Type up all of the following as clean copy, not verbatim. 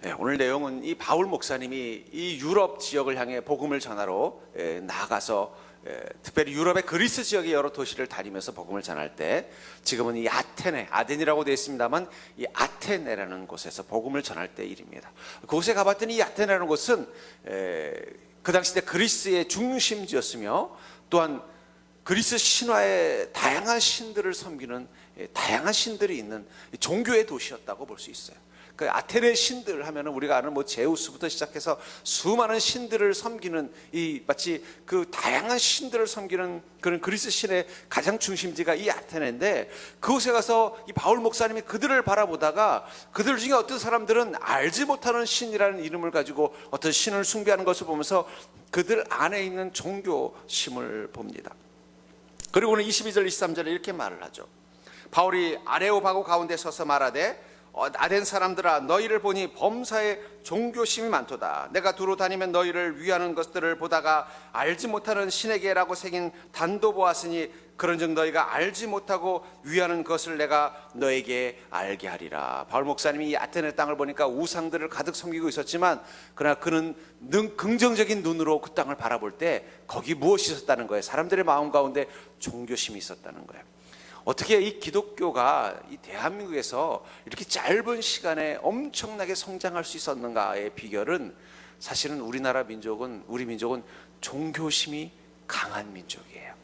네, 오늘 내용은 이 바울 목사님이 이 유럽 지역을 향해 복음을 전하러 나가서 특별히 유럽의 그리스 지역의 여러 도시를 다니면서 복음을 전할 때, 지금은 이 아덴이라고 되어 있습니다만 이 아테네라는 곳에서 복음을 전할 때 일입니다. 그곳에 가봤더니 이 아테네라는 곳은 그 당시 때 그리스의 중심지였으며, 또한 그리스 신화의 다양한 신들을 섬기는 다양한 신들이 있는 종교의 도시였다고 볼 수 있어요. 그 아테네 신들 하면은 우리가 아는 제우스부터 시작해서 수많은 신들을 섬기는, 이 마치 그 다양한 신들을 섬기는 그런 그리스 신의 가장 중심지가 이 아테네인데, 그곳에 가서 이 바울 목사님이 그들을 바라보다가 그들 중에 어떤 사람들은 알지 못하는 신이라는 이름을 가지고 어떤 신을 숭배하는 것을 보면서 그들 안에 있는 종교심을 봅니다. 그리고는 22절 23절에 이렇게 말을 하죠. 바울이 아레오바고 가운데 서서 말하되 아덴 사람들아, 너희를 보니 범사에 종교심이 많도다. 내가 두루 다니면 너희를 위하는 것들을 보다가 알지 못하는 신에게라고 새긴 단도 보았으니, 그런즉 너희가 알지 못하고 위하는 것을 내가 너에게 알게 하리라. 바울 목사님이 이 아테네 땅을 보니까 우상들을 가득 섬기고 있었지만, 그러나 그는 긍정적인 눈으로 그 땅을 바라볼 때 거기 무엇이 있었다는 거예요? 사람들의 마음 가운데 종교심이 있었다는 거예요. 어떻게 이 기독교가 이 대한민국에서 이렇게 짧은 시간에 엄청나게 성장할 수 있었는가의 비결은, 사실은 우리 민족은 종교심이 강한 민족이에요.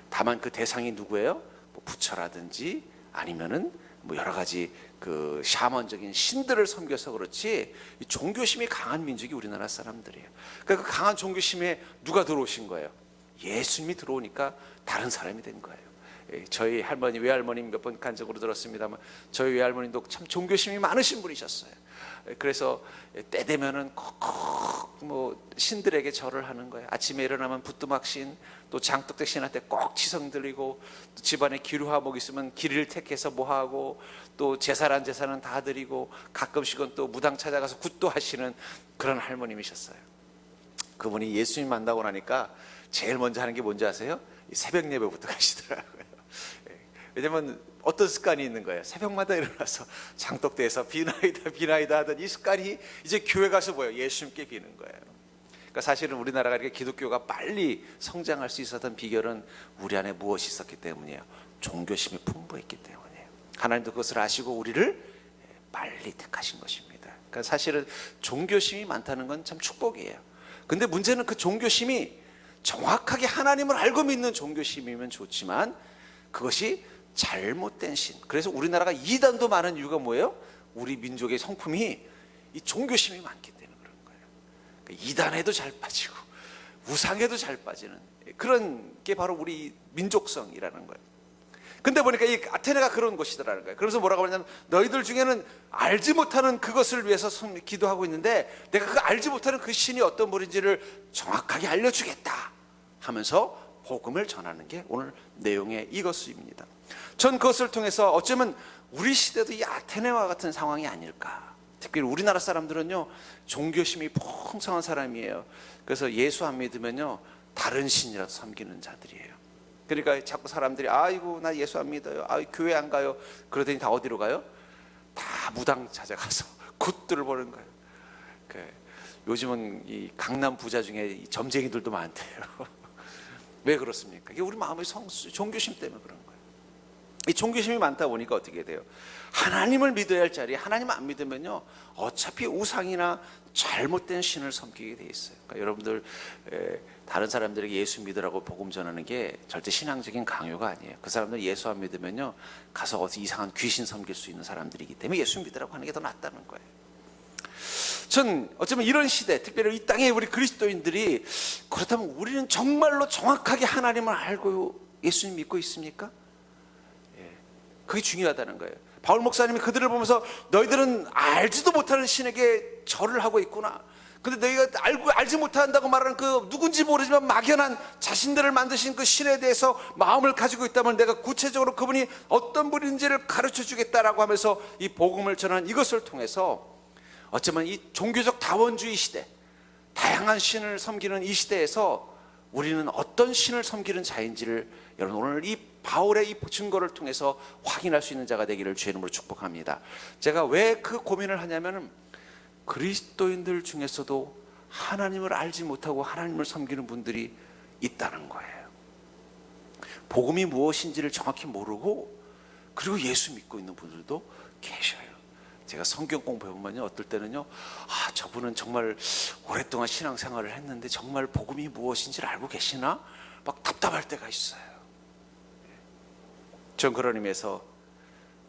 다만 그 대상이 누구예요? 부처라든지 아니면은 여러 가지 그 샤먼적인 신들을 섬겨서 그렇지, 이 종교심이 강한 민족이 우리나라 사람들이에요. 그러니까 그 강한 종교심에 누가 들어오신 거예요? 예수님이 들어오니까 다른 사람이 된 거예요. 저희 할머니, 외할머니 몇 번 간증으로 들었습니다만, 저희 외할머니도 참 종교심이 많으신 분이셨어요. 그래서 때 되면은 신들에게 절을 하는 거예요. 아침에 일어나면 부뚜막신, 또 장떡대 신한테 꼭 치성 드리고, 또 집안에 기루화목 있으면 기를 택해서 하고, 또 제사란 제사는 다 드리고, 가끔씩은 또 무당 찾아가서 굿도 하시는 그런 할머님이셨어요. 그분이 예수님 만나고 나니까 제일 먼저 하는 게 뭔지 아세요? 새벽 예배부터 가시더라고요. 왜냐면 어떤 습관이 있는 거예요. 새벽마다 일어나서 장독대에서 비나이다 하던 이 습관이 이제 교회 가서 예수님께 비는 거예요. 그러니까 사실은 우리나라가 이렇게 기독교가 빨리 성장할 수 있었던 비결은 우리 안에 무엇이 있었기 때문이에요? 종교심이 풍부했기 때문이에요. 하나님도 그것을 아시고 우리를 빨리 택하신 것입니다. 그러니까 사실은 종교심이 많다는 건 참 축복이에요. 근데 문제는 그 종교심이 정확하게 하나님을 알고 믿는 종교심이면 좋지만, 그것이 잘못된 신. 그래서 우리나라가 이단도 많은 이유가 뭐예요? 우리 민족의 성품이 이 종교심이 많기 때문에 그런 거예요. 그러니까 이단에도 잘 빠지고 우상에도 잘 빠지는 그런 게 바로 우리 민족성이라는 거예요. 근데 보니까 이 아테네가 그런 곳이더라는 거예요. 그래서 뭐라고 하냐면, 너희들 중에는 알지 못하는 그것을 위해서 기도하고 있는데 내가 그 알지 못하는 그 신이 어떤 분인지를 정확하게 알려주겠다 하면서 복음을 전하는 게 오늘 내용의 이것입니다. 전 그것을 통해서 어쩌면 우리 시대도 이 아테네와 같은 상황이 아닐까. 특별히 우리나라 사람들은요, 종교심이 풍성한 사람이에요. 그래서 예수 안 믿으면요, 다른 신이라도 섬기는 자들이에요. 그러니까 자꾸 사람들이 아이고 나 예수 안 믿어요, 교회 안 가요, 그러더니 다 어디로 가요? 다 무당 찾아가서 굿들을 보는 거예요. 요즘은 이 강남 부자 중에 이 점쟁이들도 많대요. 왜 그렇습니까? 이게 우리 마음의 종교심 때문에 그런 거예요. 이 종교심이 많다 보니까 어떻게 돼요? 하나님을 믿어야 할 자리에 하나님 안 믿으면요, 어차피 우상이나 잘못된 신을 섬기게 돼 있어요. 그러니까 여러분들 다른 사람들에게 예수 믿으라고 복음 전하는 게 절대 신앙적인 강요가 아니에요. 그 사람들 예수 안 믿으면요, 가서 어디 이상한 귀신 섬길 수 있는 사람들이기 때문에 예수 믿으라고 하는 게 더 낫다는 거예요. 전 어쩌면 이런 시대, 특별히 이 땅에 우리 그리스도인들이, 그렇다면 우리는 정말로 정확하게 하나님을 알고 예수님 믿고 있습니까? 그게 중요하다는 거예요. 바울 목사님이 그들을 보면서 너희들은 알지도 못하는 신에게 절을 하고 있구나. 근데 너희가 알지 못한다고 말하는 그 누군지 모르지만 막연한 자신들을 만드신 그 신에 대해서 마음을 가지고 있다면, 내가 구체적으로 그분이 어떤 분인지를 가르쳐 주겠다라고 하면서 이 복음을 전하는 이것을 통해서, 어쩌면 이 종교적 다원주의 시대, 다양한 신을 섬기는 이 시대에서 우리는 어떤 신을 섬기는 자인지를 여러분 오늘 이 바울의 이 증거를 통해서 확인할 수 있는 자가 되기를 주의 이름으로 축복합니다. 제가 왜 그 고민을 하냐면은, 그리스도인들 중에서도 하나님을 알지 못하고 하나님을 섬기는 분들이 있다는 거예요. 복음이 무엇인지를 정확히 모르고 그리고 예수 믿고 있는 분들도 계셔요. 제가 성경 공부해보면요, 어떨 때는요, 저분은 정말 오랫동안 신앙생활을 했는데 정말 복음이 무엇인지를 알고 계시나? 막 답답할 때가 있어요. 전 그런 의미에서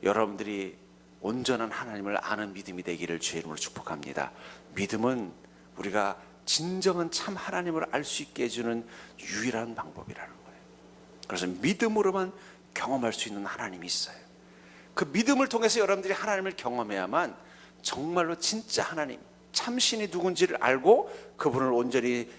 여러분들이 온전한 하나님을 아는 믿음이 되기를 주의 이름으로 축복합니다. 믿음은 우리가 진정한 참 하나님을 알 수 있게 해주는 유일한 방법이라는 거예요. 그래서 믿음으로만 경험할 수 있는 하나님이 있어요. 그 믿음을 통해서 여러분들이 하나님을 경험해야만 정말로 진짜 하나님, 참신이 누군지를 알고 그분을 온전히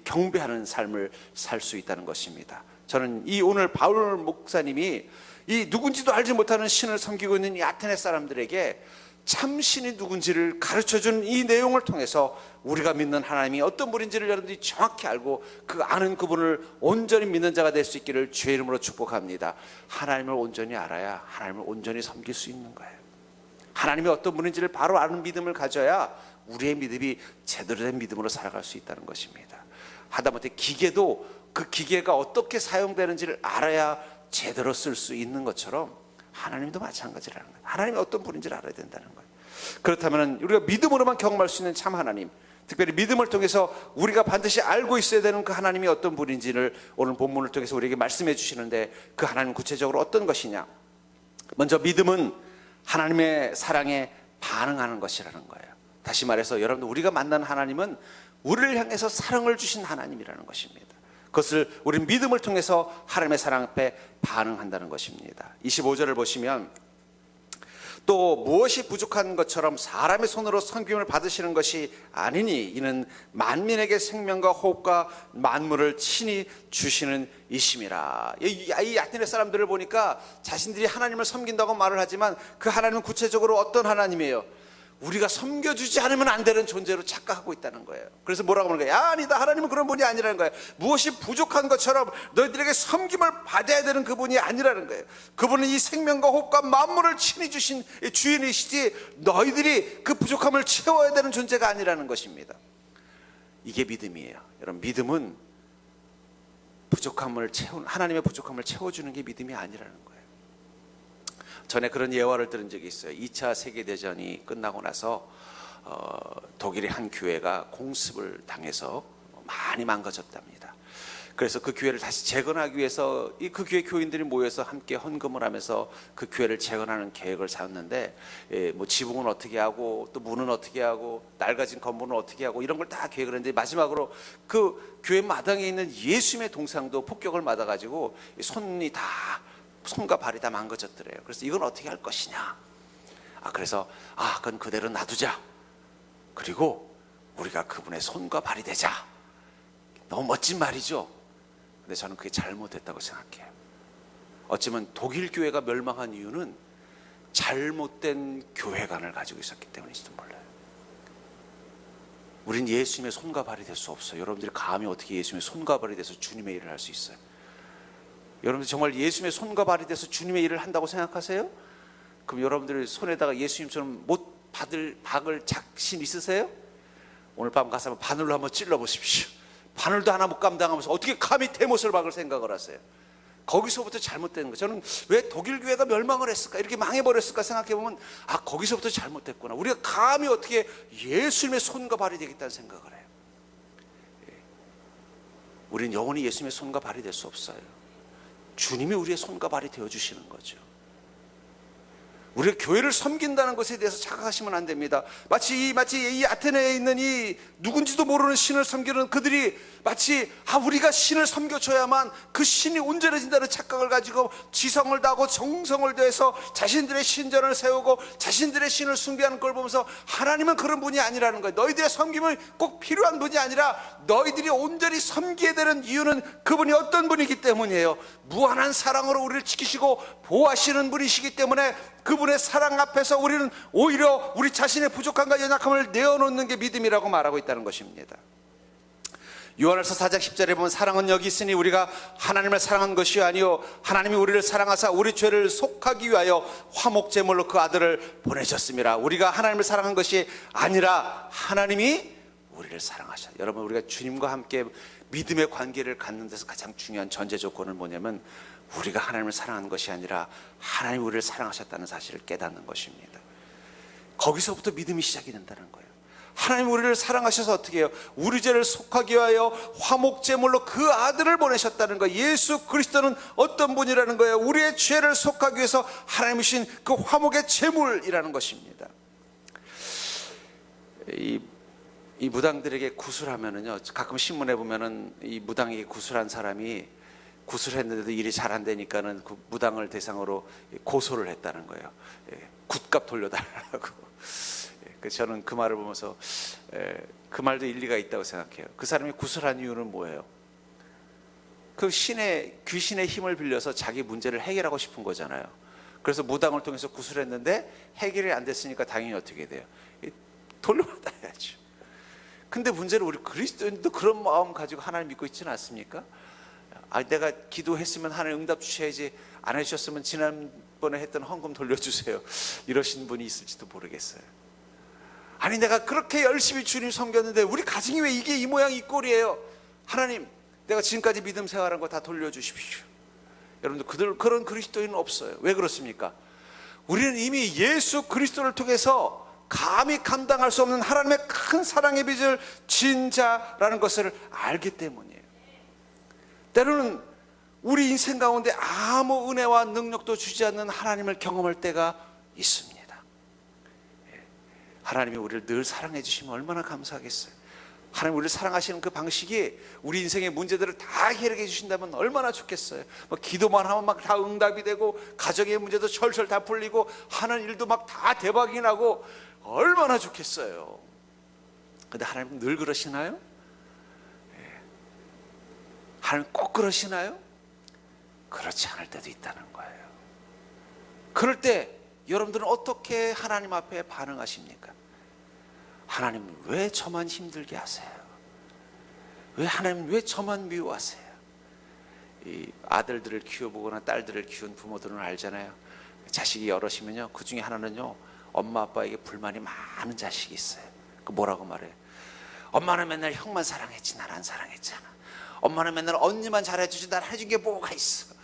경배하는 삶을 살 수 있다는 것입니다. 저는 이 오늘 바울 목사님이 이 누군지도 알지 못하는 신을 섬기고 있는 이 아테네 사람들에게 참신이 누군지를 가르쳐주는 이 내용을 통해서 우리가 믿는 하나님이 어떤 분인지를 여러분들이 정확히 알고 그 아는 그분을 온전히 믿는 자가 될 수 있기를 주의 이름으로 축복합니다. 하나님을 온전히 알아야 하나님을 온전히 섬길 수 있는 거예요. 하나님이 어떤 분인지를 바로 아는 믿음을 가져야 우리의 믿음이 제대로 된 믿음으로 살아갈 수 있다는 것입니다. 하다못해 기계도 그 기계가 어떻게 사용되는지를 알아야 제대로 쓸 수 있는 것처럼 하나님도 마찬가지라는 거예요. 하나님이 어떤 분인지를 알아야 된다는 거예요. 그렇다면 우리가 믿음으로만 경험할 수 있는 참 하나님, 특별히 믿음을 통해서 우리가 반드시 알고 있어야 되는 그 하나님이 어떤 분인지를 오늘 본문을 통해서 우리에게 말씀해 주시는데, 그 하나님 구체적으로 어떤 것이냐? 먼저 믿음은 하나님의 사랑에 반응하는 것이라는 거예요. 다시 말해서 여러분들, 우리가 만난 하나님은 우리를 향해서 사랑을 주신 하나님이라는 것입니다. 그것을 우리 믿음을 통해서 하나님의 사랑 앞에 반응한다는 것입니다. 25절을 보시면, 또 무엇이 부족한 것처럼 사람의 손으로 섬김을 받으시는 것이 아니니 이는 만민에게 생명과 호흡과 만물을 친히 주시는 이심이라. 이 아테네 사람들을 보니까 자신들이 하나님을 섬긴다고 말을 하지만 그 하나님은 구체적으로 어떤 하나님이에요? 우리가 섬겨주지 않으면 안 되는 존재로 착각하고 있다는 거예요. 그래서 뭐라고 하는 거예요? 아니다, 하나님은 그런 분이 아니라는 거예요. 무엇이 부족한 것처럼 너희들에게 섬김을 받아야 되는 그분이 아니라는 거예요. 그분은 이 생명과 호흡과 만물을 친히 주신 주인이시지 너희들이 그 부족함을 채워야 되는 존재가 아니라는 것입니다. 이게 믿음이에요. 여러분, 믿음은 하나님의 부족함을 채워주는 게 믿음이 아니라는 거예요. 전에 그런 예화를 들은 적이 있어요. 2차 세계대전이 끝나고 나서 독일의 한 교회가 공습을 당해서 많이 망가졌답니다. 그래서 그 교회를 다시 재건하기 위해서 그 교회 교인들이 모여서 함께 헌금을 하면서 그 교회를 재건하는 계획을 세웠는데, 뭐 지붕은 어떻게 하고 또 문은 어떻게 하고 낡아진 건물은 어떻게 하고 이런 걸 다 계획을 했는데, 마지막으로 그 교회 마당에 있는 예수님의 동상도 폭격을 맞아가지고 손과 발이 다 망가졌더래요. 그래서 이건 어떻게 할 것이냐? 그래서 그건 그대로 놔두자. 그리고 우리가 그분의 손과 발이 되자. 너무 멋진 말이죠. 근데 저는 그게 잘못됐다고 생각해요. 어쩌면 독일 교회가 멸망한 이유는 잘못된 교회관을 가지고 있었기 때문일지도 몰라요. 우린 예수님의 손과 발이 될 수 없어요. 여러분들이 감히 어떻게 예수님의 손과 발이 돼서 주님의 일을 할 수 있어요? 여러분들 정말 예수님의 손과 발이 돼서 주님의 일을 한다고 생각하세요? 그럼 여러분들 손에다가 예수님처럼 못 박을 자신 있으세요? 오늘 밤 가서 바늘로 한번 찔러 보십시오. 바늘도 하나 못 감당하면서 어떻게 감히 대못을 박을 생각을 하세요? 거기서부터 잘못된 거예요. 저는 왜 독일 교회가 멸망을 했을까, 이렇게 망해버렸을까 생각해보면 거기서부터 잘못됐구나. 우리가 감히 어떻게 예수님의 손과 발이 되겠다는 생각을 해요. 우린 영원히 예수님의 손과 발이 될 수 없어요. 주님이 우리의 손과 발이 되어주시는 거죠. 우리가 교회를 섬긴다는 것에 대해서 착각하시면 안 됩니다. 마치 이 아테네에 있는 이 누군지도 모르는 신을 섬기는 그들이 마치 우리가 신을 섬겨줘야만 그 신이 온전해진다는 착각을 가지고 지성을 다하고 정성을 다해서 자신들의 신전을 세우고 자신들의 신을 숭배하는 걸 보면서 하나님은 그런 분이 아니라는 거예요. 너희들의 섬김은 꼭 필요한 분이 아니라 너희들이 온전히 섬기게 되는 이유는 그분이 어떤 분이기 때문이에요. 무한한 사랑으로 우리를 지키시고 보호하시는 분이시기 때문에 그분의 사랑 앞에서 우리는 오히려 우리 자신의 부족함과 연약함을 내어놓는 게 믿음이라고 말하고 있다는 것입니다. 요한일서 4장 10절에 보면 사랑은 여기 있으니 우리가 하나님을 사랑한 것이 아니요 하나님이 우리를 사랑하사 우리 죄를 속하기 위하여 화목제물로 그 아들을 보내셨습니다. 우리가 하나님을 사랑한 것이 아니라 하나님이 우리를 사랑하셨다. 여러분, 우리가 주님과 함께 믿음의 관계를 갖는 데서 가장 중요한 전제 조건은 뭐냐면 우리가 하나님을 사랑하는 것이 아니라 하나님이 우리를 사랑하셨다는 사실을 깨닫는 것입니다. 거기서부터 믿음이 시작이 된다는 거예요. 하나님 우리를 사랑하셔서 어떻게 해요? 우리 죄를 속하기 위하여 화목제물로 그 아들을 보내셨다는 거예요. 예수 그리스도는 어떤 분이라는 거예요? 우리의 죄를 속하기 위해서 하나님이 주신 그 화목의 제물이라는 것입니다. 이 무당들에게 구술하면은요, 가끔 신문에 보면은 이 무당에게 구술한 사람이 구술했는데도 일이 잘 안 되니까는 그 무당을 대상으로 고소를 했다는 거예요. 굿값 돌려달라고. 저는 그 말을 보면서 그 말도 일리가 있다고 생각해요. 그 사람이 구술한 이유는 뭐예요? 그 귀신의 힘을 빌려서 자기 문제를 해결하고 싶은 거잖아요. 그래서 무당을 통해서 구술했는데 해결이 안 됐으니까 당연히 어떻게 돼요? 돌려받아야죠. 근데 문제는 우리 그리스도인도 그런 마음 가지고 하나님 믿고 있지는 않습니까? 내가 기도했으면 하나님 응답 주셔야지, 안 해주셨으면 지난번에 했던 헌금 돌려주세요, 이러신 분이 있을지도 모르겠어요. 아니, 내가 그렇게 열심히 주님 섬겼는데 우리 가정이 왜 이게 이 모양 이 꼴이에요? 하나님, 내가 지금까지 믿음 생활한 거 다 돌려주십시오. 여러분들, 그런 그리스도인은 없어요. 왜 그렇습니까? 우리는 이미 예수 그리스도를 통해서 감히 감당할 수 없는 하나님의 큰 사랑의 빚을 진 자라는 것을 알기 때문이에요. 때로는 우리 인생 가운데 아무 은혜와 능력도 주지 않는 하나님을 경험할 때가 있습니다. 하나님이 우리를 늘 사랑해 주시면 얼마나 감사하겠어요. 하나님 우리를 사랑하시는 그 방식이 우리 인생의 문제들을 다 해결해 주신다면 얼마나 좋겠어요. 기도만 하면 막 다 응답이 되고, 가정의 문제도 철철 다 풀리고, 하는 일도 막 다 대박이 나고, 얼마나 좋겠어요. 근데 하나님 늘 그러시나요? 하나님 꼭 그러시나요? 그렇지 않을 때도 있다는 거예요. 그럴 때 여러분들은 어떻게 하나님 앞에 반응하십니까? 하나님 왜 저만 힘들게 하세요? 하나님 왜 저만 미워하세요? 이 아들들을 키워보거나 딸들을 키운 부모들은 알잖아요. 자식이 여럿이면요, 그 중에 하나는요, 엄마 아빠에게 불만이 많은 자식이 있어요. 그 뭐라고 말해요? 엄마는 맨날 형만 사랑했지 난 안 사랑했잖아. 엄마는 맨날 언니만 잘해주지 난 해준 게 뭐가 있어.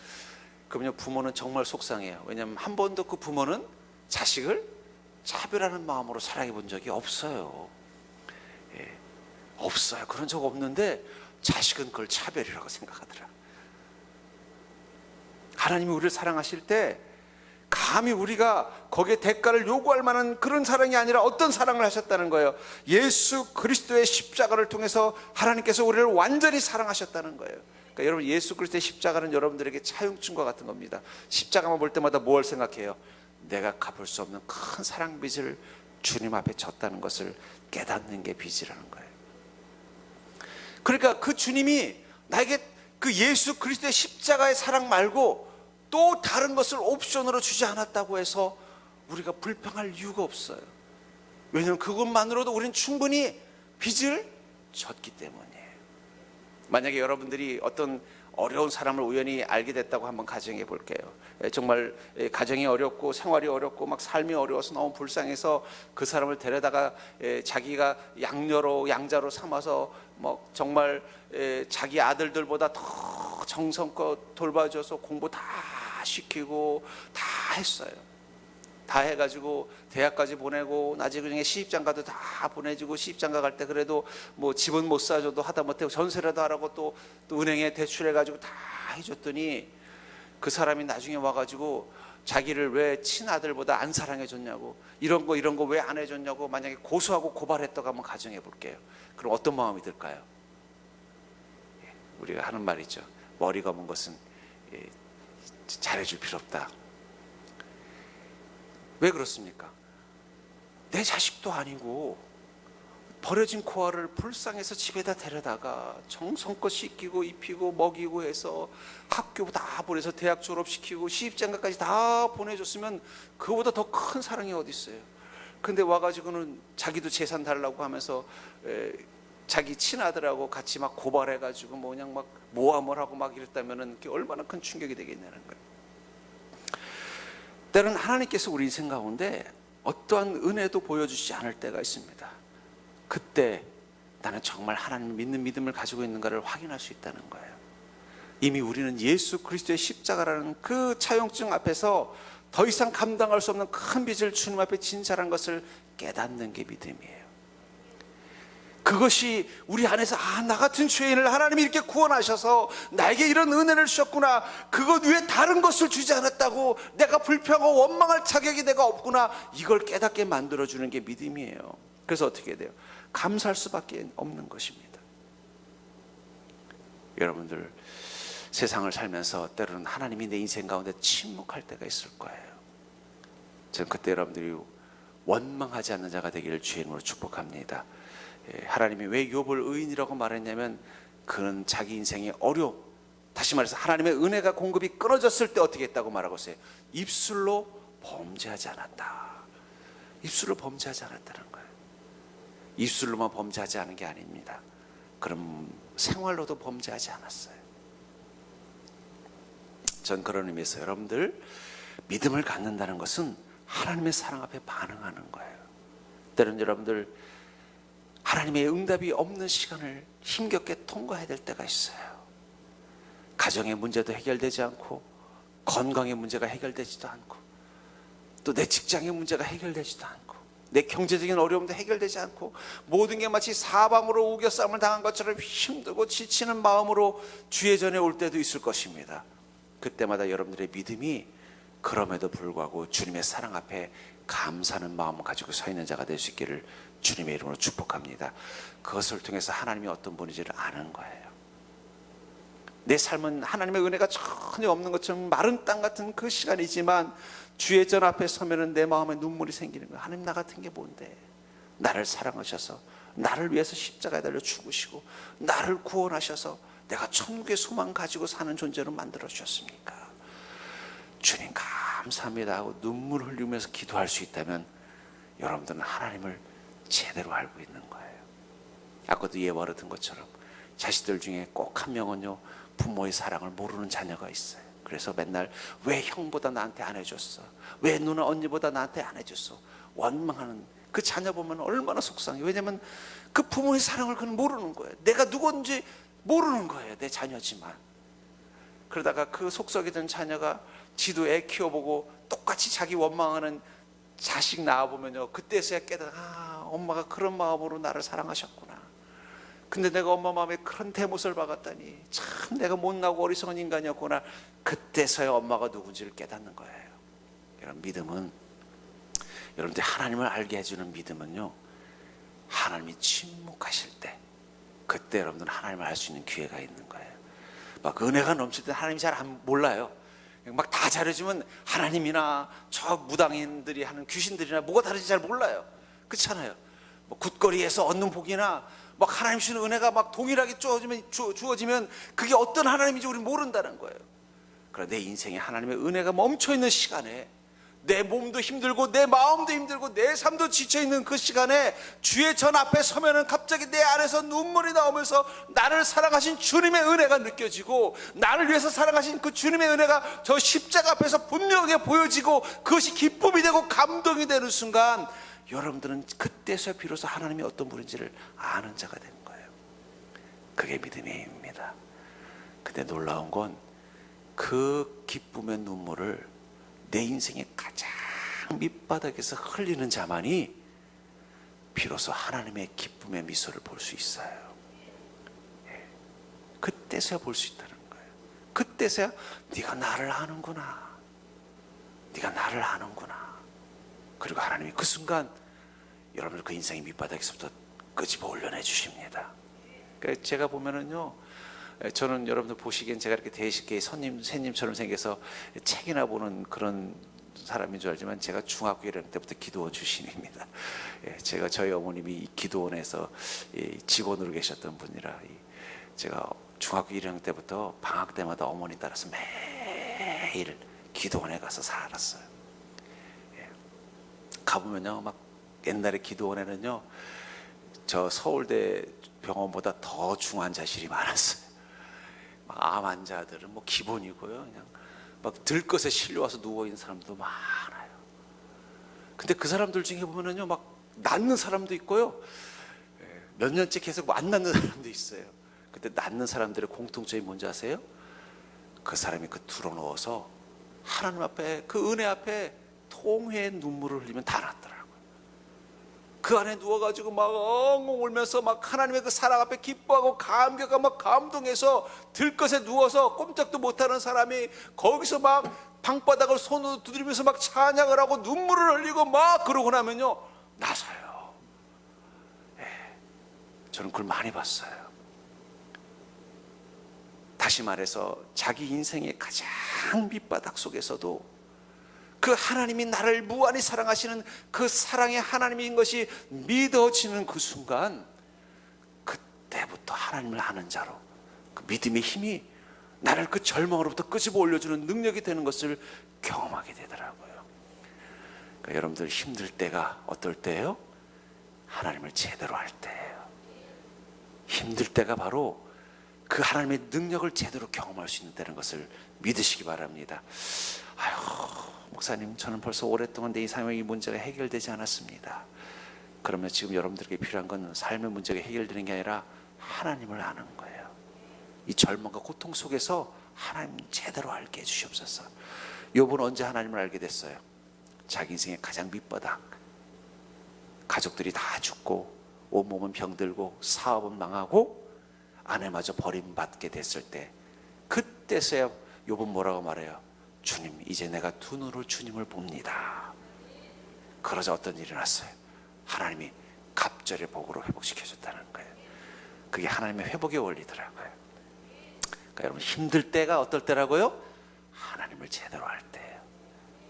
그러면 부모는 정말 속상해요. 왜냐하면 한 번도 그 부모는 자식을 차별하는 마음으로 사랑해 본 적이 없어요. 없어요. 그런 적 없는데 자식은 그걸 차별이라고 생각하더라. 하나님이 우리를 사랑하실 때 감히 우리가 거기에 대가를 요구할 만한 그런 사랑이 아니라 어떤 사랑을 하셨다는 거예요. 예수 그리스도의 십자가를 통해서 하나님께서 우리를 완전히 사랑하셨다는 거예요. 그러니까 여러분, 예수 그리스도의 십자가는 여러분들에게 차용증과 같은 겁니다. 십자가만 볼 때마다 뭘 생각해요? 내가 갚을 수 없는 큰 사랑 빚을 주님 앞에 졌다는 것을 깨닫는 게 빚이라는 거예요. 그러니까 그 주님이 나에게 그 예수 그리스도의 십자가의 사랑 말고 또 다른 것을 옵션으로 주지 않았다고 해서 우리가 불평할 이유가 없어요. 왜냐하면 그것만으로도 우리는 충분히 빚을 졌기 때문이에요. 만약에 여러분들이 어떤 어려운 사람을 우연히 알게 됐다고 한번 가정해 볼게요. 정말 가정이 어렵고 생활이 어렵고 막 삶이 어려워서 너무 불쌍해서 그 사람을 데려다가 자기가 양자로 삼아서 뭐 정말 자기 아들들보다 더 정성껏 돌봐줘서 공부 다 시키고 다 했어요. 다 해가지고 대학까지 보내고 나중에 시집장가도 다 보내주고, 시집장가 갈 때 그래도 뭐 집은 못 사줘도 하다못해 전세라도 하라고 또 은행에 대출해가지고 다 해줬더니 그 사람이 나중에 와가지고 자기를 왜 친아들보다 안 사랑해줬냐고, 이런 거 왜 안 해줬냐고 만약에 고소하고 고발했다고 한번 가정해 볼게요. 그럼 어떤 마음이 들까요? 우리가 하는 말이죠. 머리가 먼 것은 잘해줄 필요 없다. 왜 그렇습니까? 내 자식도 아니고 버려진 코아를 불쌍해서 집에다 데려다가 정성껏 씻기고 입히고 먹이고 해서 학교 다 보내서 대학 졸업시키고 시집장가까지 다 보내줬으면 그거보다 더 큰 사랑이 어디 있어요. 근데 와가지고는 자기도 재산 달라고 하면서 자기 친아들하고 같이 막 고발해가지고 뭐 그냥 막 모함을 하고 막 이랬다면은 그게 얼마나 큰 충격이 되겠냐는 거예요. 때로는 하나님께서 우리 인생 가운데 어떠한 은혜도 보여주지 않을 때가 있습니다. 그때 나는 정말 하나님을 믿는 믿음을 가지고 있는가를 확인할 수 있다는 거예요. 이미 우리는 예수 그리스도의 십자가라는 그 차용증 앞에서 더 이상 감당할 수 없는 큰 빚을 주님 앞에 진찰한 것을 깨닫는 게 믿음이에요. 그것이 우리 안에서 나 같은 죄인을 하나님이 이렇게 구원하셔서 나에게 이런 은혜를 주셨구나, 그것 위에 다른 것을 주지 않았다고 내가 불평하고 원망할 자격이 내가 없구나, 이걸 깨닫게 만들어주는 게 믿음이에요. 그래서 어떻게 돼요? 감사할 수밖에 없는 것입니다. 여러분들 세상을 살면서 때로는 하나님이 내 인생 가운데 침묵할 때가 있을 거예요. 저는 그때 여러분들이 원망하지 않는 자가 되기를 주의 이름으로 축복합니다. 하나님이 왜 욥을 의인이라고 말했냐면 그는 자기 인생의 어려움, 다시 말해서 하나님의 은혜가 공급이 끊어졌을 때 어떻게 했다고 말하고 있어요? 입술로 범죄하지 않았다. 입술로 범죄하지 않았다는 거예요. 입술로만 범죄하지 않은 게 아닙니다. 그럼 생활로도 범죄하지 않았어요. 전 그런 의미에서 여러분들 믿음을 갖는다는 것은 하나님의 사랑 앞에 반응하는 거예요. 때로는 여러분들 하나님의 응답이 없는 시간을 힘겹게 통과해야 될 때가 있어요. 가정의 문제도 해결되지 않고, 건강의 문제가 해결되지도 않고, 또 내 직장의 문제가 해결되지도 않고, 내 경제적인 어려움도 해결되지 않고, 모든 게 마치 사방으로 우겨싸움을 당한 것처럼 힘들고 지치는 마음으로 주의 전에 올 때도 있을 것입니다. 그때마다 여러분들의 믿음이 그럼에도 불구하고 주님의 사랑 앞에 감사하는 마음을 가지고 서 있는 자가 될 수 있기를 주님의 이름으로 축복합니다. 그것을 통해서 하나님이 어떤 분인지를 아는 거예요. 내 삶은 하나님의 은혜가 전혀 없는 것처럼 마른 땅 같은 그 시간이지만 주의 전 앞에 서면은 내 마음에 눈물이 생기는 거예요. 하나님, 나 같은 게 뭔데 나를 사랑하셔서 나를 위해서 십자가에 달려 죽으시고 나를 구원하셔서 내가 천국의 소망 가지고 사는 존재로 만들어 주셨습니까? 주님 감사합니다 하고 눈물 흘리면서 기도할 수 있다면 여러분들은 하나님을 제대로 알고 있는 거예요. 아까도 예와 같은 것처럼 자식들 중에 꼭 한 명은요, 부모의 사랑을 모르는 자녀가 있어요. 그래서 맨날 왜 형보다 나한테 안 해줬어, 왜 누나 언니보다 나한테 안 해줬어, 원망하는 그 자녀 보면 얼마나 속상해. 왜냐면 그 부모의 사랑을 그는 모르는 거예요. 내가 누군지 모르는 거예요. 내 자녀지만. 그러다가 그 속썩이던 자녀가 지도 애 키워보고 똑같이 자기 원망하는 자식 낳아보면요, 그때서야 깨달아, 엄마가 그런 마음으로 나를 사랑하셨구나. 근데 내가 엄마 마음에 그런 대못을 박았다니 참 내가 못나고 어리석은 인간이었구나. 그때서야 엄마가 누군지를 깨닫는 거예요. 여러분, 믿음은, 여러분들 하나님을 알게 해주는 믿음은요, 하나님이 침묵하실 때, 그때 여러분들은 하나님을 알 수 있는 기회가 있는 거예요. 막 은혜가 넘칠 때 하나님이 잘 몰라요. 막 다 잘해주면 하나님이나 저 무당인들이 하는 귀신들이나 뭐가 다른지 잘 몰라요. 그렇잖아요. 뭐 굿거리에서 얻는 복이나 막 하나님 주시는 은혜가 막 동일하게 주어지면 그게 어떤 하나님인지 우리는 모른다는 거예요. 그러나 내 인생에 하나님의 은혜가 멈춰있는 시간에, 내 몸도 힘들고 내 마음도 힘들고 내 삶도 지쳐있는 그 시간에 주의 전 앞에 서면은 갑자기 내 안에서 눈물이 나오면서 나를 사랑하신 주님의 은혜가 느껴지고, 나를 위해서 사랑하신 그 주님의 은혜가 저 십자가 앞에서 분명하게 보여지고, 그것이 기쁨이 되고 감동이 되는 순간 여러분들은 그때서 비로소 하나님이 어떤 분인지를 아는 자가 되는 거예요. 그게 믿음의 힘입니다. 근데 놀라운 건 그 기쁨의 눈물을 내 인생의 가장 밑바닥에서 흘리는 자만이 비로소 하나님의 기쁨의 미소를 볼 수 있어요. 그때서야 볼 수 있다는 거예요. 그때서야 네가 나를 아는구나, 네가 나를 아는구나. 그리고 하나님이 그 순간 여러분들 그 인생의 밑바닥에서부터 끄집어 올려내 주십니다. 그러니까 제가 보면은요, 저는 여러분들 보시기엔 제가 이렇게 대식계의 새님처럼 생겨서 책이나 보는 그런 사람인 줄 알지만 제가 중학교 1학년 때부터 기도원 출신입니다. 제가 저희 어머님이 기도원에서 직원으로 계셨던 분이라 제가 중학교 1학년 때부터 방학 때마다 어머니 따라서 매일 기도원에 가서 살았어요. 가보면요, 막 옛날에 기도원에는요, 저 서울대 병원보다 더 중환자실이 많았어요. 암 환자들은 뭐 기본이고요. 그냥 막 들것에 실려와서 누워 있는 사람도 많아요. 근데 그 사람들 중에 보면은요, 막 낫는 사람도 있고요. 몇 년째 계속 안 낫는 사람도 있어요. 근데 낫는 사람들의 공통점이 뭔지 아세요? 그 사람이 그 들어누워서 하나님 앞에, 그 은혜 앞에 통회의 눈물을 흘리면 다 낫더라고요. 그 안에 누워가지고 막 엉엉 울면서 막 하나님의 그 사랑 앞에 기뻐하고 감격하고 막 감동해서 들것에 누워서 꼼짝도 못하는 사람이 거기서 막 방바닥을 손으로 두드리면서 막 찬양을 하고 눈물을 흘리고 막 그러고 나면요, 나서요. 저는 그걸 많이 봤어요. 다시 말해서 자기 인생의 가장 밑바닥 속에서도 그 하나님이 나를 무한히 사랑하시는 그 사랑의 하나님인 것이 믿어지는 그 순간, 그때부터 하나님을 아는 자로 그 믿음의 힘이 나를 그 절망으로부터 끄집어 올려주는 능력이 되는 것을 경험하게 되더라고요. 그러니까 여러분들 힘들 때가 어떨 때예요? 하나님을 제대로 할 때예요. 힘들 때가 바로 그 하나님의 능력을 제대로 경험할 수 있는 것을 믿으시기 바랍니다. 아유, 목사님, 저는 벌써 오랫동안 내 삶의 이 문제가 해결되지 않았습니다. 그러면 지금 여러분들에게 필요한 건 삶의 문제가 해결되는 게 아니라 하나님을 아는 거예요. 이 절망과 고통 속에서 하나님 제대로 알게 해주시옵소서. 욥은 언제 하나님을 알게 됐어요? 자기 인생의 가장 밑바닥, 가족들이 다 죽고 온몸은 병들고 사업은 망하고 아내마저 버림받게 됐을 때, 그때서야 욥은 뭐라고 말해요? 주님, 이제 내가 두 눈으로 주님을 봅니다. 그러자 어떤 일이 났어요? 하나님이 갑절의 복으로 회복시켜줬다는 거예요. 그게 하나님의 회복의 원리더라고요. 그러니까 여러분, 힘들 때가 어떨 때라고요? 하나님을 제대로 할 때예요.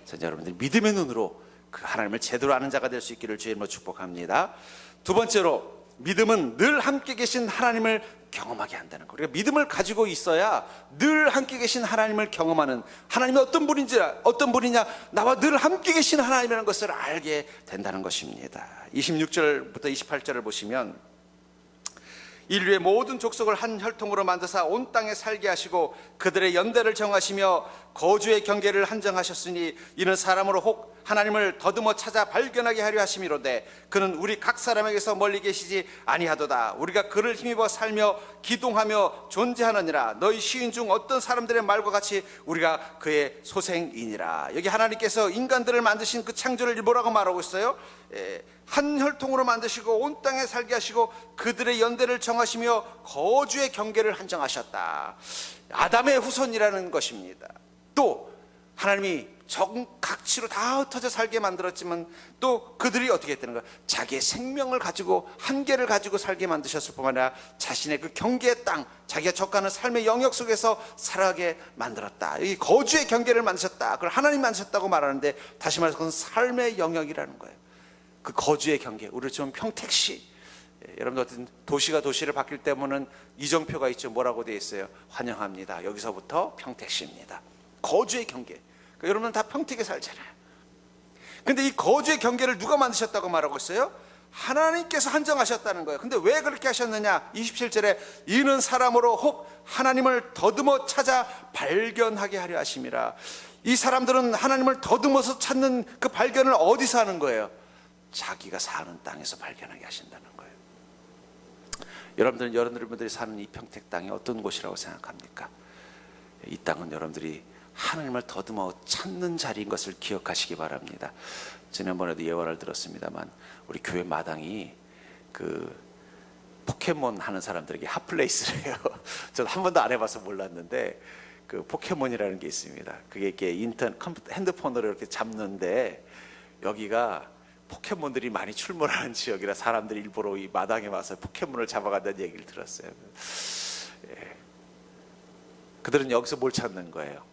그래서 여러분들 믿음의 눈으로 그 하나님을 제대로 아는 자가 될 수 있기를 주의 이름으로 축복합니다. 두 번째로, 믿음은 늘 함께 계신 하나님을 경험하게 한다는 거. 우리가 믿음을 가지고 있어야 늘 함께 계신 하나님을 경험하는, 하나님이 어떤 분이냐, 나와 늘 함께 계신 하나님이라는 것을 알게 된다는 것입니다. 26절부터 28절을 보시면, 인류의 모든 족속을 한 혈통으로 만드사 온 땅에 살게 하시고 그들의 연대를 정하시며 거주의 경계를 한정하셨으니 이는 사람으로 혹 하나님을 더듬어 찾아 발견하게 하려 하심이로되 그는 우리 각 사람에게서 멀리 계시지 아니하도다. 우리가 그를 힘입어 살며 기동하며 존재하느니라. 너희 시인 중 어떤 사람들의 말과 같이 우리가 그의 소생이니라. 여기 하나님께서 인간들을 만드신 그 창조를 뭐라고 말하고 있어요? 한 혈통으로 만드시고 온 땅에 살게 하시고 그들의 연대를 정하시며 거주의 경계를 한정하셨다. 아담의 후손이라는 것입니다. 또 하나님이 적각지로 다 흩어져 살게 만들었지만 또 그들이 어떻게 했다는 거야? 자기의 생명을 가지고 한계를 가지고 살게 만드셨을 뿐만 아니라 자신의 그 경계의 땅, 자기가 적하는 삶의 영역 속에서 살아가게 만들었다. 이 거주의 경계를 만드셨다. 그걸 하나님 만드셨다고 말하는데, 다시 말해서 그건 삶의 영역이라는 거예요. 그 거주의 경계, 우리 지금 평택시, 여러분들 어떤 도시가 도시를 바뀔 때 보면 이정표가 있죠. 뭐라고 되어 있어요? 환영합니다. 여기서부터 평택시입니다. 거주의 경계. 그러니까 여러분은 다 평택에 살잖아요. 근데 이 거주의 경계를 누가 만드셨다고 말하고 있어요? 하나님께서 한정하셨다는 거예요. 근데 왜 그렇게 하셨느냐? 27절에 이는 사람으로 혹 하나님을 더듬어 찾아 발견하게 하려 하심이라. 이 사람들은 하나님을 더듬어서 찾는 그 발견을 어디서 하는 거예요? 자기가 사는 땅에서 발견하게 하신다는 거예요. 여러분들이 사는 이 평택 땅이 어떤 곳이라고 생각합니까? 이 땅은 여러분들이 하나님을 더듬어 찾는 자리인 것을 기억하시기 바랍니다. 지난번에도 예언을 들었습니다만, 우리 교회 마당이 그 포켓몬 하는 사람들에게 핫플레이스를 해요. 저는 한 번도 안 해봐서 몰랐는데, 그 포켓몬이라는 게 있습니다. 그게 이렇게 핸드폰으로 이렇게 잡는데, 여기가 포켓몬들이 많이 출몰하는 지역이라 사람들이 일부러 이 마당에 와서 포켓몬을 잡아간다는 얘기를 들었어요. 그들은 여기서 뭘 찾는 거예요?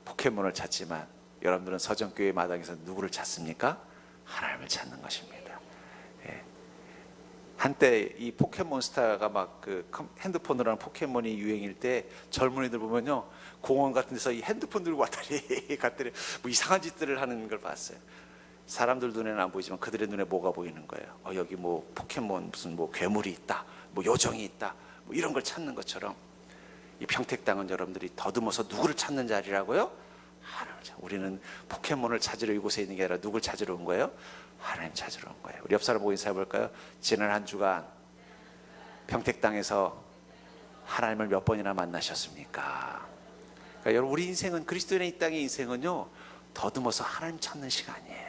포켓몬을 찾지만 여러분들은 서정교회 마당에서 누구를 찾습니까? 하나님을 찾는 것입니다. 한때 이 포켓몬스타가 막 그 핸드폰으로 하는 포켓몬이 유행일 때 젊은이들 보면요, 공원 같은 데서 이 핸드폰 들고 왔다리 갔더니 뭐 이상한 짓들을 하는 걸 봤어요. 사람들 눈에는 안 보이지만 그들의 눈에 뭐가 보이는 거예요? 여기 뭐 포켓몬 무슨 뭐 괴물이 있다, 뭐 요정이 있다, 뭐 이런 걸 찾는 것처럼 이 평택당은 여러분들이 더듬어서 누구를 찾는 자리라고요? 하나님. 우리는 포켓몬을 찾으러 이곳에 있는 게 아니라 누굴 찾으러 온 거예요? 하나님 찾으러 온 거예요. 우리 옆 사람 보고 인사해 볼까요? 지난 한 주간 평택당에서 하나님을 몇 번이나 만나셨습니까? 그러니까 여러분, 우리 인생은, 그리스도인의 이 땅의 인생은요, 더듬어서 하나님 찾는 시간이에요.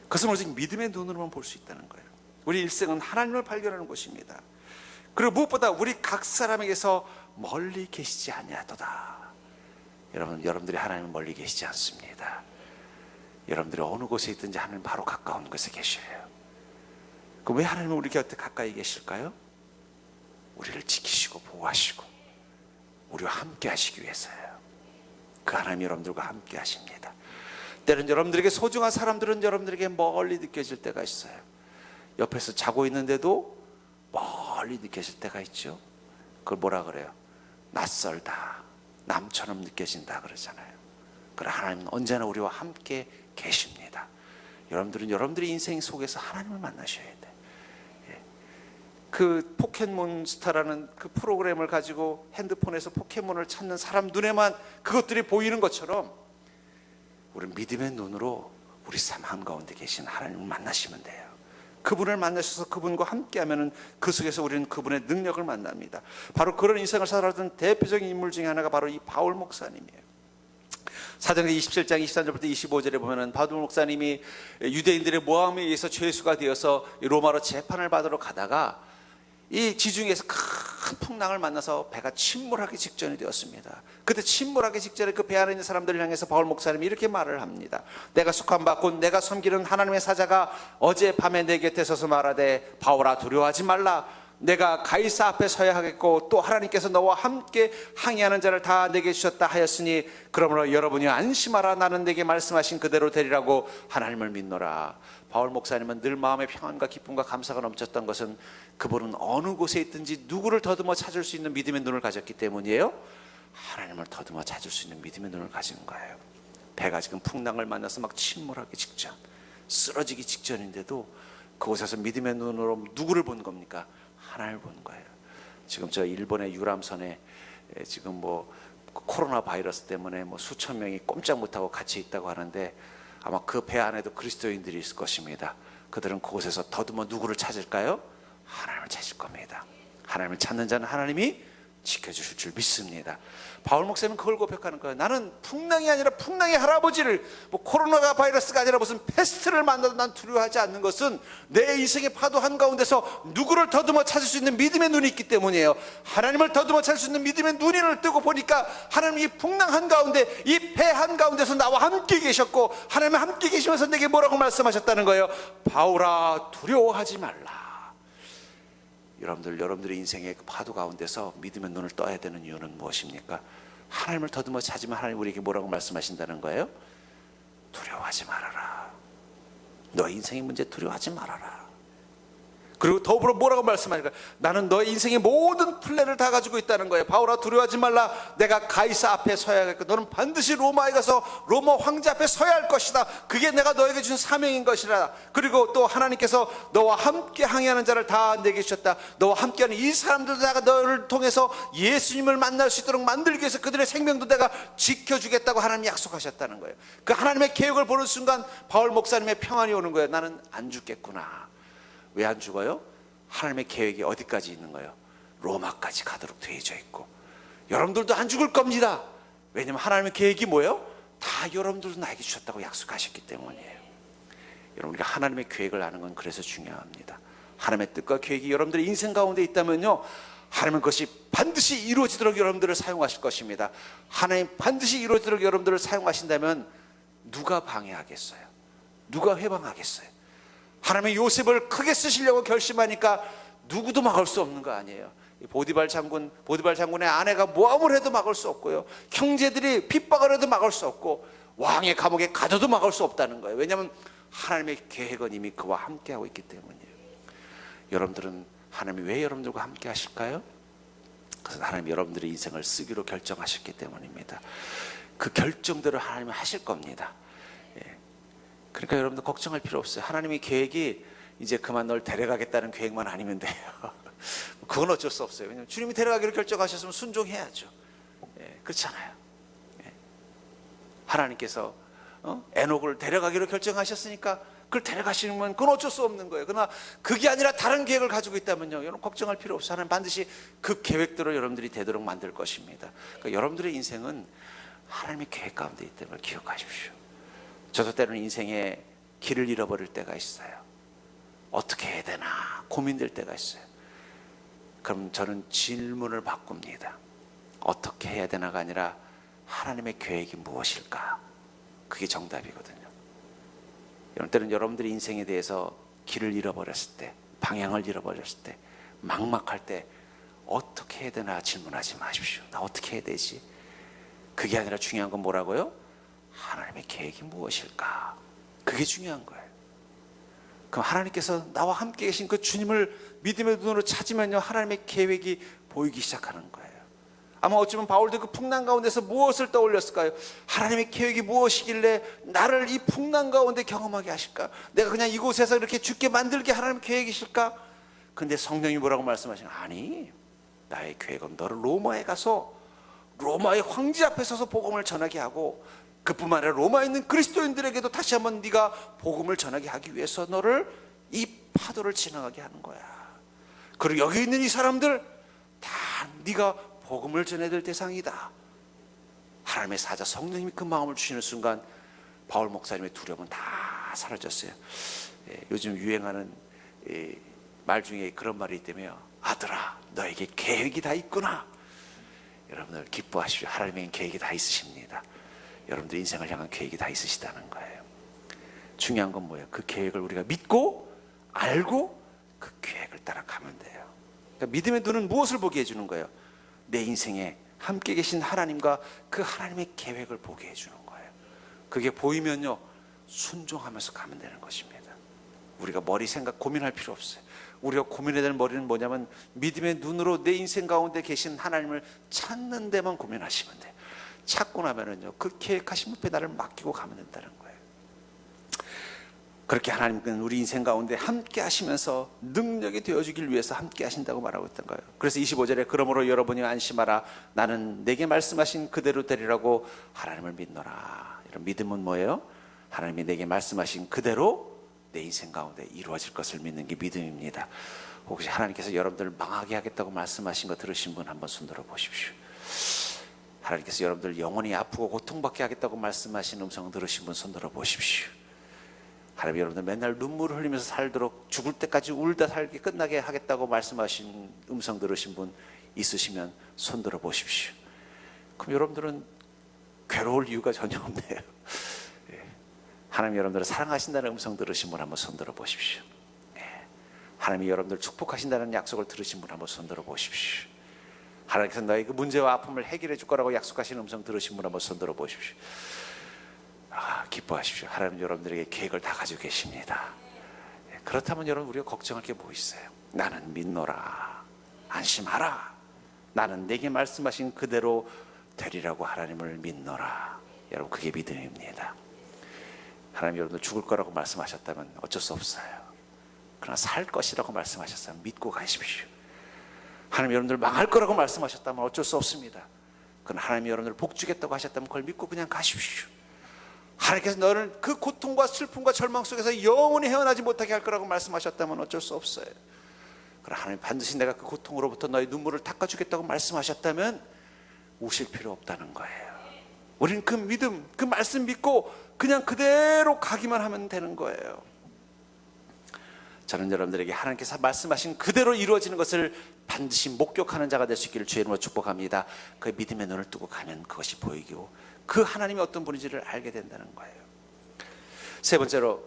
그것은 오직 믿음의 눈으로만 볼 수 있다는 거예요. 우리 일생은 하나님을 발견하는 곳입니다. 그리고 무엇보다 우리 각 사람에게서 멀리 계시지 아니하도다. 여러분들이 하나님은 멀리 계시지 않습니다. 여러분들이 어느 곳에 있든지 하나님 바로 가까운 곳에 계셔요. 그럼 왜 하나님은 우리 곁에 가까이 계실까요? 우리를 지키시고 보호하시고 우리와 함께 하시기 위해서요. 그 하나님이 여러분들과 함께 하십니다. 때는 여러분들에게 소중한 사람들은 여러분들에게 멀리 느껴질 때가 있어요. 옆에서 자고 있는데도 멀리 느껴질 때가 있죠. 그걸 뭐라 그래요? 낯설다, 남처럼 느껴진다 그러잖아요. 그러나 하나님은 언제나 우리와 함께 계십니다. 여러분들은 여러분들의 인생 속에서 하나님을 만나셔야 돼요. 그 포켓몬스타라는 그 프로그램을 가지고 핸드폰에서 포켓몬을 찾는 사람 눈에만 그것들이 보이는 것처럼 우리는 믿음의 눈으로 우리 삶 한가운데 계신 하나님을 만나시면 돼요. 그분을 만나셔서 그분과 함께하면 그 속에서 우리는 그분의 능력을 만납니다. 바로 그런 인생을 살아왔던 대표적인 인물 중에 하나가 바로 이 바울 목사님이에요. 사도행전 27장 23절부터 25절에 보면은 바울 목사님이 유대인들의 모함에 의해서 죄수가 되어서 로마로 재판을 받으러 가다가 이 지중해에서 큰 풍랑을 만나서 배가 침몰하기 직전이 되었습니다. 그때 침몰하기 직전에 그 배 안에 있는 사람들을 향해서 바울 목사님이 이렇게 말을 합니다. 내가 속한 바 곧 내가 섬기는 하나님의 사자가 어젯밤에 내 곁에 서서 말하되 바울아 두려워하지 말라. 내가 가이사 앞에 서야 하겠고 또 하나님께서 너와 함께 항의하는 자를 다 내게 주셨다 하였으니 그러므로 여러분이 안심하라. 나는 내게 말씀하신 그대로 되리라고 하나님을 믿노라. 바울 목사님은 늘 마음의 평안과 기쁨과 감사가 넘쳤던 것은 그분은 어느 곳에 있든지 누구를 더듬어 찾을 수 있는 믿음의 눈을 가졌기 때문이에요. 하나님을 더듬어 찾을 수 있는 믿음의 눈을 가진 거예요. 배가 지금 풍랑을 만나서 막 침몰하기 직전, 쓰러지기 직전인데도 그곳에서 믿음의 눈으로 누구를 본 겁니까? 하나님을 본 거예요. 지금 저 일본의 유람선에 지금 뭐 코로나 바이러스 때문에 뭐 수천 명이 꼼짝 못하고 갇혀 있다고 하는데 아마 그 배 안에도 그리스도인들이 있을 것입니다. 그들은 그곳에서 더듬어 누구를 찾을까요? 하나님을 찾을 겁니다. 하나님을 찾는 자는 하나님이 지켜주실 줄 믿습니다. 바울 목사님은 그걸 고백하는 거예요. 나는 풍랑이 아니라 풍랑의 할아버지를, 뭐 코로나 바이러스가 아니라 무슨 패스트를 만나도 난 두려워하지 않는 것은 내 인생의 파도 한가운데서 누구를 더듬어 찾을 수 있는 믿음의 눈이 있기 때문이에요. 하나님을 더듬어 찾을 수 있는 믿음의 눈을 뜨고 보니까 하나님이 풍랑 한가운데, 이 배 한가운데서 나와 함께 계셨고 하나님이 함께 계시면서 내게 뭐라고 말씀하셨다는 거예요? 바울아 두려워하지 말라. 여러분들의 인생의 그 파도 가운데서 믿음의 눈을 떠야 되는 이유는 무엇입니까? 하나님을 더듬어 찾으면 하나님 우리에게 뭐라고 말씀하신다는 거예요? 두려워하지 말아라. 너 인생의 문제 두려워하지 말아라. 그리고 더불어 뭐라고 말씀하니까 나는 너의 인생의 모든 플랜을 다 가지고 있다는 거예요. 바울아 두려워하지 말라. 내가 가이사 앞에 서야 하겠고 너는 반드시 로마에 가서 로마 황제 앞에 서야 할 것이다. 그게 내가 너에게 준 사명인 것이라. 그리고 또 하나님께서 너와 함께 항해하는 자를 다 내게 주셨다. 너와 함께하는 이 사람들도 내가 너를 통해서 예수님을 만날 수 있도록 만들기 위해서 그들의 생명도 내가 지켜주겠다고 하나님이 약속하셨다는 거예요. 그 하나님의 계획을 보는 순간 바울 목사님의 평안이 오는 거예요. 나는 안 죽겠구나. 왜 안 죽어요? 하나님의 계획이 어디까지 있는 거예요? 로마까지 가도록 되어져 있고 여러분들도 안 죽을 겁니다. 왜냐하면 하나님의 계획이 뭐예요? 다 여러분들도 나에게 주셨다고 약속하셨기 때문이에요. 여러분, 우리가 하나님의 계획을 아는 건 그래서 중요합니다. 하나님의 뜻과 계획이 여러분들의 인생 가운데 있다면요, 하나님은 그것이 반드시 이루어지도록 여러분들을 사용하실 것입니다. 하나님 반드시 이루어지도록 여러분들을 사용하신다면 누가 방해하겠어요? 누가 회방하겠어요? 하나님의 요셉을 크게 쓰시려고 결심하니까 누구도 막을 수 없는 거 아니에요. 보디발 장군의 아내가 모함을 해도 막을 수 없고요, 형제들이 핍박을 해도 막을 수 없고 왕의 감옥에 가둬도 막을 수 없다는 거예요. 왜냐하면 하나님의 계획은 이미 그와 함께하고 있기 때문이에요. 여러분들은 하나님이 왜 여러분들과 함께 하실까요? 그래서 하나님이 여러분들의 인생을 쓰기로 결정하셨기 때문입니다. 그 결정대로 하나님은 하실 겁니다. 그러니까 여러분들 걱정할 필요 없어요. 하나님의 계획이 이제 그만 널 데려가겠다는 계획만 아니면 돼요. 그건 어쩔 수 없어요. 왜냐하면 주님이 데려가기로 결정하셨으면 순종해야죠. 그렇잖아요. 하나님께서 에녹을 데려가기로 결정하셨으니까 그걸 데려가시면 그건 어쩔 수 없는 거예요. 그러나 그게 아니라 다른 계획을 가지고 있다면요, 여러분 걱정할 필요 없어요. 하나님 반드시 그 계획대로 여러분들이 되도록 만들 것입니다. 그러니까 여러분들의 인생은 하나님의 계획 가운데 있다는 걸 기억하십시오. 저도 때로는 인생에 길을 잃어버릴 때가 있어요. 어떻게 해야 되나 고민될 때가 있어요. 그럼 저는 질문을 바꿉니다. 어떻게 해야 되나가 아니라 하나님의 계획이 무엇일까? 그게 정답이거든요. 이런 때는 여러분들의 인생에 대해서 길을 잃어버렸을 때, 방향을 잃어버렸을 때, 막막할 때 어떻게 해야 되나 질문하지 마십시오. 나 어떻게 해야 되지? 그게 아니라 중요한 건 뭐라고요? 하나님의 계획이 무엇일까? 그게 중요한 거예요. 그럼 하나님께서 나와 함께 계신 그 주님을 믿음의 눈으로 찾으면요, 하나님의 계획이 보이기 시작하는 거예요. 아마 어쩌면 바울도 그 풍랑 가운데서 무엇을 떠올렸을까요? 하나님의 계획이 무엇이길래 나를 이 풍랑 가운데 경험하게 하실까? 내가 그냥 이곳에서 이렇게 죽게 만들게 하나님의 계획이실까? 근데 성령이 뭐라고 말씀하시나? 아니, 나의 계획은 너를 로마에 가서 로마의 황제 앞에 서서 복음을 전하게 하고, 그뿐만 아니라 로마에 있는 그리스도인들에게도 다시 한번 네가 복음을 전하게 하기 위해서 너를 이 파도를 지나가게 하는 거야. 그리고 여기 있는 이 사람들 다 네가 복음을 전해야 될 대상이다. 하나님의 사자 성령님이 그 마음을 주시는 순간 바울 목사님의 두려움은 다 사라졌어요. 요즘 유행하는 말 중에 그런 말이 있다며, 아들아 너에게 계획이 다 있구나. 여러분들 기뻐하십시오. 하나님의 계획이 다 있으십니다. 여러분들 인생을 향한 계획이 다 있으시다는 거예요. 중요한 건 뭐예요? 그 계획을 우리가 믿고 알고 그 계획을 따라가면 돼요. 그러니까 믿음의 눈은 무엇을 보게 해주는 거예요? 내 인생에 함께 계신 하나님과 그 하나님의 계획을 보게 해주는 거예요. 그게 보이면요, 순종하면서 가면 되는 것입니다. 우리가 머리 생각 고민할 필요 없어요. 우리가 고민해야 될 머리는 뭐냐면 믿음의 눈으로 내 인생 가운데 계신 하나님을 찾는 데만 고민하시면 돼요. 찾고 나면은요, 그 계획하신 분께 나를 맡기고 가면 된다는 거예요. 그렇게 하나님은 우리 인생 가운데 함께 하시면서 능력이 되어주길 위해서 함께 하신다고 말하고 있던 거예요. 그래서 25절에 그러므로 여러분이 안심하라. 나는 내게 말씀하신 그대로 되리라고 하나님을 믿노라. 이런 믿음은 뭐예요? 하나님이 내게 말씀하신 그대로 내 인생 가운데 이루어질 것을 믿는 게 믿음입니다. 혹시 하나님께서 여러분들을 망하게 하겠다고 말씀하신 거 들으신 분 한번 손 들어 보십시오. 하나님께서 여러분들 영원히 아프고 고통받게 하겠다고 말씀하신 음성 들으신 분 손 들어 보십시오. 하나님 여러분들 맨날 눈물을 흘리면서 살도록 죽을 때까지 울다 살게 끝나게 하겠다고 말씀하신 음성 들으신 분 있으시면 손 들어 보십시오. 그럼 여러분들은 괴로울 이유가 전혀 없네요. 하나님 여러분들을 사랑하신다는 음성 들으신 분 한번 손 들어 보십시오. 하나님이 여러분들 축복하신다는 약속을 들으신 분 한번 손 들어 보십시오. 하나님께서 너의 그 문제와 아픔을 해결해 줄 거라고 약속하신 음성 들으신 분 한번 손 들어 보십시오. 기뻐하십시오. 하나님 여러분들에게 계획을 다 가지고 계십니다. 그렇다면 여러분, 우리가 걱정할 게 뭐 있어요? 나는 믿노라. 안심하라. 나는 내게 말씀하신 그대로 되리라고 하나님을 믿노라. 여러분, 그게 믿음입니다. 하나님 여러분들 죽을 거라고 말씀하셨다면 어쩔 수 없어요. 그러나 살 것이라고 말씀하셨다면 믿고 가십시오. 하나님 여러분들 망할 거라고 말씀하셨다면 어쩔 수 없습니다. 그러나 하나님 여러분들 복 주겠다고 하셨다면 그걸 믿고 그냥 가십시오. 하나님께서 너를 그 고통과 슬픔과 절망 속에서 영원히 헤어나지 못하게 할 거라고 말씀하셨다면 어쩔 수 없어요. 그러나 하나님 반드시 내가 그 고통으로부터 너의 눈물을 닦아주겠다고 말씀하셨다면 우실 필요 없다는 거예요. 우리는 그 믿음, 그 말씀 믿고 그냥 그대로 가기만 하면 되는 거예요. 저는 여러분들에게 하나님께서 말씀하신 그대로 이루어지는 것을 반드시 목격하는 자가 될 수 있기를 주의 이름으로 축복합니다. 그 믿음의 눈을 뜨고 가면 그것이 보이고 그 하나님이 어떤 분인지를 알게 된다는 거예요. 세 번째로,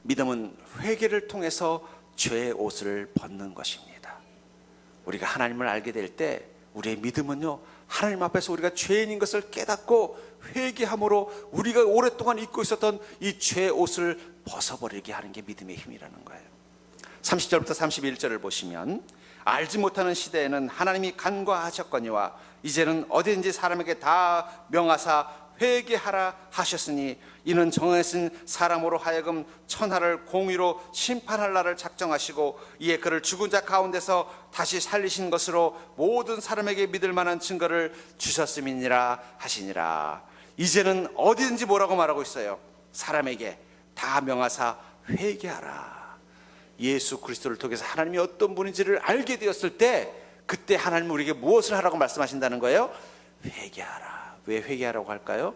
믿음은 회개를 통해서 죄의 옷을 벗는 것입니다. 우리가 하나님을 알게 될 때 우리의 믿음은요, 하나님 앞에서 우리가 죄인인 것을 깨닫고 회개함으로 우리가 오랫동안 입고 있었던 이 죄의 옷을 벗어버리게 하는 게 믿음의 힘이라는 거예요. 30절부터 31절을 보시면, 알지 못하는 시대에는 하나님이 간과하셨거니와 이제는 어디든지 사람에게 다 명하사 회개하라 하셨으니 이는 정하신 사람으로 하여금 천하를 공의로 심판할 날을 작정하시고 이에 그를 죽은 자 가운데서 다시 살리신 것으로 모든 사람에게 믿을 만한 증거를 주셨음이니라 하시니라. 이제는 어디든지 뭐라고 말하고 있어요? 사람에게 다 명하사 회개하라. 예수 그리스도를 통해서 하나님이 어떤 분인지를 알게 되었을 때 그때 하나님 우리에게 무엇을 하라고 말씀하신다는 거예요? 회개하라. 왜 회개하라고 할까요?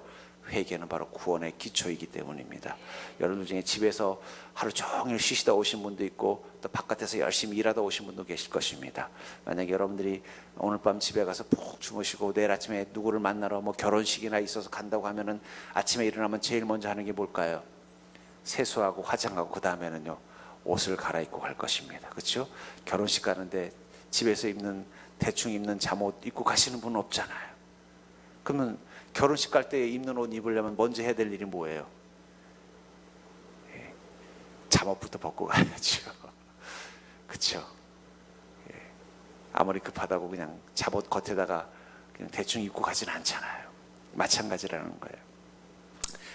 회개는 바로 구원의 기초이기 때문입니다. 여러분 중에 집에서 하루 종일 쉬시다 오신 분도 있고 또 바깥에서 열심히 일하다 오신 분도 계실 것입니다. 만약에 여러분들이 오늘 밤 집에 가서 푹 주무시고 내일 아침에 누구를 만나러 뭐 결혼식이나 있어서 간다고 하면은 아침에 일어나면 제일 먼저 하는 게 뭘까요? 세수하고 화장하고 그 다음에는요 옷을 갈아입고 갈 것입니다. 그렇죠? 결혼식 가는데 집에서 입는 대충 입는 잠옷 입고 가시는 분은 없잖아요. 그러면 결혼식 갈 때 입는 옷 입으려면 먼저 해야 될 일이 뭐예요? 잠옷부터 벗고 가야죠. 그렇죠? 아무리 급하다고 그냥 잠옷 겉에다가 그냥 대충 입고 가지는 않잖아요. 마찬가지라는 거예요.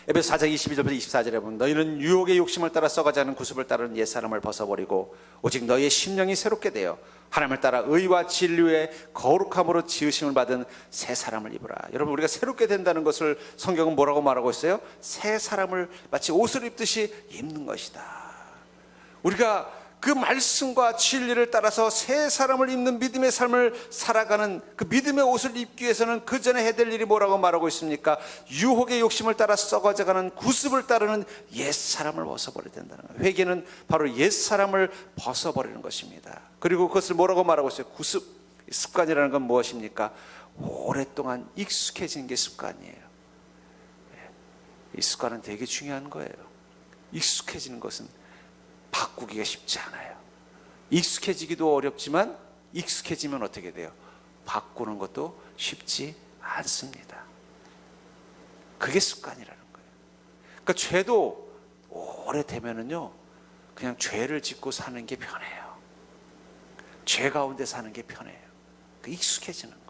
에베소 4장 22절부터 24절에 보면 너희는 유혹의 욕심을 따라 썩어지 않은 구습을 따르는 옛사람을 벗어버리고 오직 너희의 심령이 새롭게 되어 하나님을 따라 의와 진리의 거룩함으로 지으심을 받은 새 사람을 입으라. 여러분 우리가 새롭게 된다는 것을 성경은 뭐라고 말하고 있어요? 새 사람을 마치 옷을 입듯이 입는 것이다. 우리가 그 말씀과 진리를 따라서 새 사람을 입는 믿음의 삶을 살아가는 그 믿음의 옷을 입기 위해서는 그 전에 해야 될 일이 뭐라고 말하고 있습니까? 유혹의 욕심을 따라 썩어져가는 구습을 따르는 옛 사람을 벗어버려야 된다는 거예요. 회개는 바로 옛 사람을 벗어버리는 것입니다. 그리고 그것을 뭐라고 말하고 있어요? 구습, 습관이라는 건 무엇입니까? 오랫동안 익숙해진 게 습관이에요. 이 습관은 되게 중요한 거예요. 익숙해지는 것은 바꾸기가 쉽지 않아요. 익숙해지기도 어렵지만 익숙해지면 어떻게 돼요? 바꾸는 것도 쉽지 않습니다. 그게 습관이라는 거예요. 그러니까 죄도 오래되면은요 그냥 죄를 짓고 사는 게 편해요. 죄 가운데 사는 게 편해요. 익숙해지는 거예요.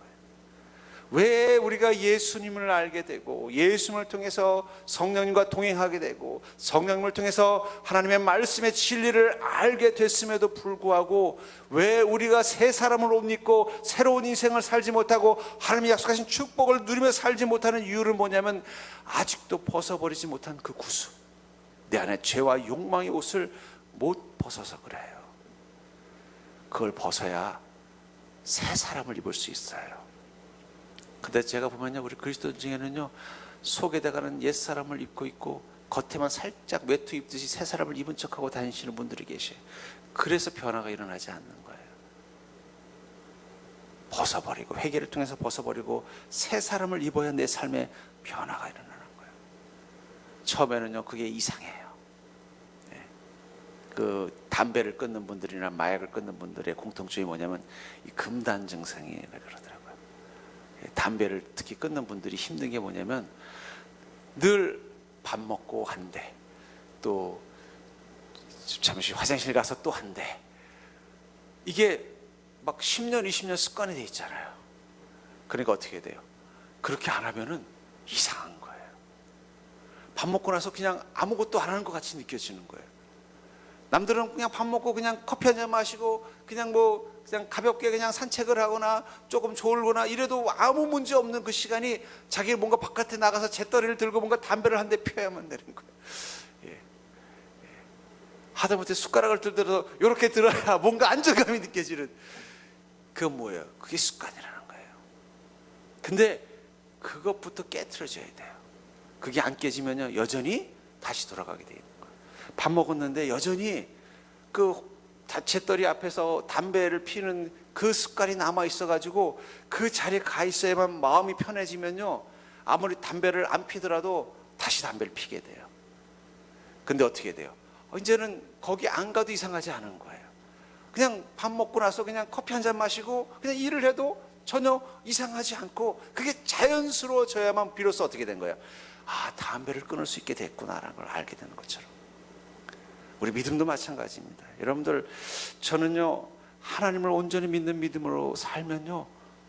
왜 우리가 예수님을 알게 되고 예수님을 통해서 성령님과 동행하게 되고 성령님을 통해서 하나님의 말씀의 진리를 알게 됐음에도 불구하고 왜 우리가 새 사람을 옷 입고 새로운 인생을 살지 못하고 하나님이 약속하신 축복을 누리며 살지 못하는 이유는 뭐냐면 아직도 벗어버리지 못한 그 구습, 내 안에 죄와 욕망의 옷을 못 벗어서 그래요. 그걸 벗어야 새 사람을 입을 수 있어요. 근데 제가 보면요 우리 그리스도 중에는요 속에 들어가는 옛사람을 입고 있고 겉에만 살짝 외투 입듯이 새 사람을 입은 척하고 다니시는 분들이 계셔요. 그래서 변화가 일어나지 않는 거예요. 벗어버리고 회개를 통해서 벗어버리고 새 사람을 입어야 내 삶에 변화가 일어나는 거예요. 처음에는요 그게 이상해요. 그 담배를 끊는 분들이나 마약을 끊는 분들의 공통점이 뭐냐면 이 금단 증상이라고 그러더라고요. 담배를 특히 끊는 분들이 힘든 게 뭐냐면 늘 밥 먹고 한대, 또 잠시 화장실 가서 또 한대. 이게 막 10년 20년 습관이 돼 있잖아요. 그러니까 어떻게 돼요? 그렇게 안 하면은 이상한 거예요. 밥 먹고 나서 그냥 아무것도 안 하는 것 같이 느껴지는 거예요. 남들은 그냥 밥 먹고 그냥 커피 한 잔 마시고 그냥 그냥 가볍게 그냥 산책을 하거나 조금 졸거나 이래도 아무 문제 없는 그 시간이 자기 뭔가 바깥에 나가서 잿더리를 들고 뭔가 담배를 한 대 펴야만 되는 거예요. 하다못해 숟가락을 들더라도 이렇게 들어야 뭔가 안정감이 느껴지는. 그건 뭐예요? 그게 습관이라는 거예요. 근데 그것부터 깨트려져야 돼요. 그게 안 깨지면요 여전히 다시 돌아가게 돼요. 밥 먹었는데 여전히 그 잿더리 앞에서 담배를 피는 그 습관이 남아 있어가지고 그 자리에 가 있어야만 마음이 편해지면요 아무리 담배를 안 피더라도 다시 담배를 피게 돼요. 근데 어떻게 돼요? 이제는 거기 안 가도 이상하지 않은 거예요. 그냥 밥 먹고 나서 그냥 커피 한 잔 마시고 그냥 일을 해도 전혀 이상하지 않고 그게 자연스러워져야만 비로소 어떻게 된 거예요? 아, 담배를 끊을 수 있게 됐구나라는 걸 알게 되는 것처럼 우리 믿음도 마찬가지입니다. 여러분들, 저는요 하나님을 온전히 믿는 믿음으로 살면요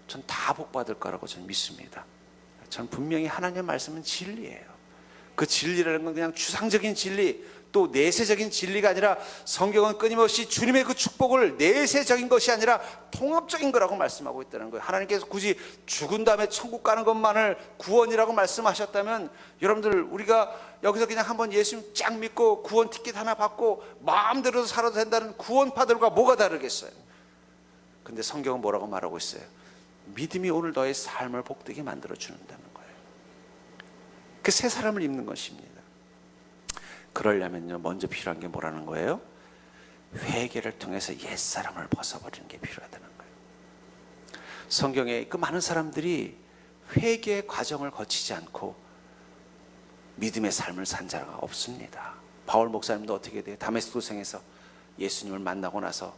전 다 복 받을 거라고 저는 믿습니다. 전 분명히 하나님의 말씀은 진리예요. 그 진리라는 건 그냥 추상적인 진리, 또 내세적인 진리가 아니라 성경은 끊임없이 주님의 그 축복을 내세적인 것이 아니라 통합적인 거라고 말씀하고 있다는 거예요. 하나님께서 굳이 죽은 다음에 천국 가는 것만을 구원이라고 말씀하셨다면, 여러분들 우리가 여기서 그냥 한번 예수님 쫙 믿고 구원 티켓 하나 받고 마음대로 살아도 된다는 구원파들과 뭐가 다르겠어요? 근데 성경은 뭐라고 말하고 있어요? 믿음이 오늘 너의 삶을 복되게 만들어 주는다는 거예요. 그 새 사람을 입는 것입니다. 그러려면요, 먼저 필요한 게 뭐라는 거예요? 회개를 통해서 옛사람을 벗어버리는 게 필요하다는 거예요. 성경에 그 많은 사람들이 회개의 과정을 거치지 않고 믿음의 삶을 산 자가 없습니다. 바울 목사님도 어떻게 돼요? 다메섹 도성에서 예수님을 만나고 나서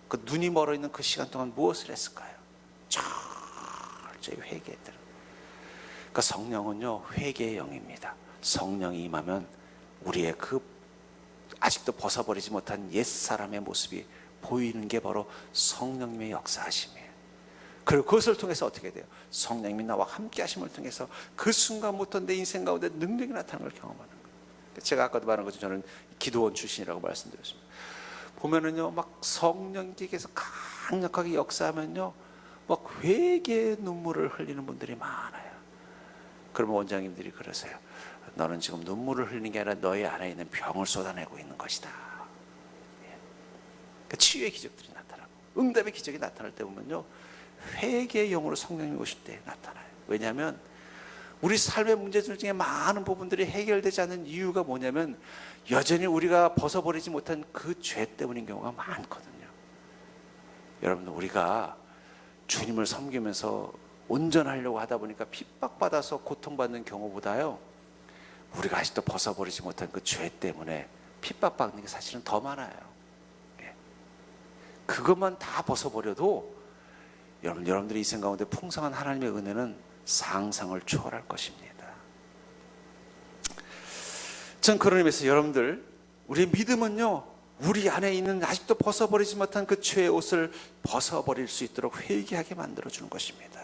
그 눈이 멀어 있는 그 시간 동안 무엇을 했을까요? 철저히 회개했더라. 그러니까 성령은요, 회개의 영입니다. 성령이 임하면 우리의 그 아직도 벗어버리지 못한 옛사람의 모습이 보이는 게 바로 성령님의 역사하심이에요. 그리고 그것을 통해서 어떻게 돼요? 성령님이 나와 함께 하심을 통해서 그 순간부터 내 인생 가운데 능력이 나타나는 걸 경험하는 거예요. 제가 아까도 말한 것처럼 저는 기도원 출신이라고 말씀드렸습니다. 보면은요, 막 성령께서 강력하게 역사하면요, 막 회개의 눈물을 흘리는 분들이 많아요. 그러면 원장님들이 그러세요. 너는 지금 눈물을 흘리는 게 아니라 너희 안에 있는 병을 쏟아내고 있는 것이다. 그러니까 치유의 기적들이 나타나고 응답의 기적이 나타날 때 보면요, 회개의 영으로 성령이 오실 때 나타나요. 왜냐하면 우리 삶의 문제들 중에 많은 부분들이 해결되지 않는 이유가 뭐냐면 여전히 우리가 벗어버리지 못한 그 죄 때문인 경우가 많거든요. 여러분, 우리가 주님을 섬기면서 온전하려고 하다 보니까 핍박받아서 고통받는 경우보다요, 우리가 아직도 벗어버리지 못한 그 죄 때문에 핍박받는 게 사실은 더 많아요. 그것만 다 벗어버려도 여러분들이 이 생각 가운데 풍성한 하나님의 은혜는 상상을 초월할 것입니다. 전 그런 의미에서 여러분들, 우리의 믿음은요, 우리 안에 있는 아직도 벗어버리지 못한 그 죄의 옷을 벗어버릴 수 있도록 회개하게 만들어주는 것입니다.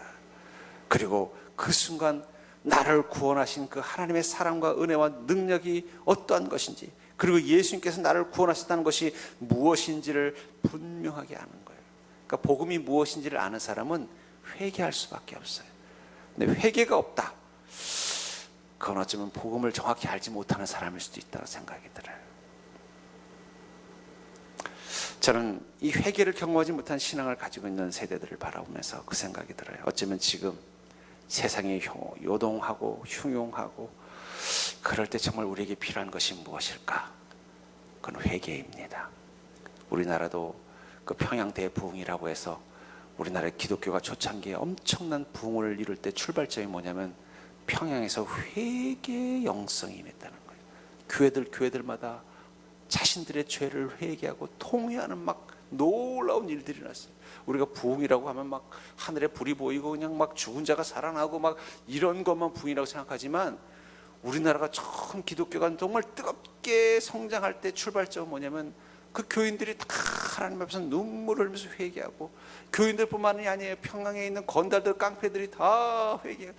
그리고 그 순간 나를 구원하신 그 하나님의 사랑과 은혜와 능력이 어떠한 것인지, 그리고 예수님께서 나를 구원하셨다는 것이 무엇인지를 분명하게 아는 거예요. 그러니까 복음이 무엇인지를 아는 사람은 회개할 수밖에 없어요. 근데 회개가 없다, 그건 어쩌면 복음을 정확히 알지 못하는 사람일 수도 있다고 생각이 들어요. 저는 이 회개를 경험하지 못한 신앙을 가지고 있는 세대들을 바라보면서 그 생각이 들어요. 어쩌면 지금 세상이 요동하고 흉흉하고 그럴 때 정말 우리에게 필요한 것이 무엇일까? 그건 회개입니다. 우리나라도 그 평양 대부흥이라고 해서 우리나라의 기독교가 초창기에 엄청난 부흥을 이룰 때 출발점이 뭐냐면 평양에서 회개의 영성이 임했다는 거예요. 교회들마다 자신들의 죄를 회개하고 통회하는 막 놀라운 일들이 났어요. 우리가 부흥이라고 하면 막 하늘에 불이 보이고 그냥 막 죽은 자가 살아나고 막 이런 것만 부흥이라고 생각하지만, 우리나라가 처음 기독교가 정말 뜨겁게 성장할 때 출발점은 뭐냐면 그 교인들이 다 하나님 앞에서 눈물을 흘리면서 회개하고, 교인들뿐만이 아니에요. 평양에 있는 건달들, 깡패들이 다 회개.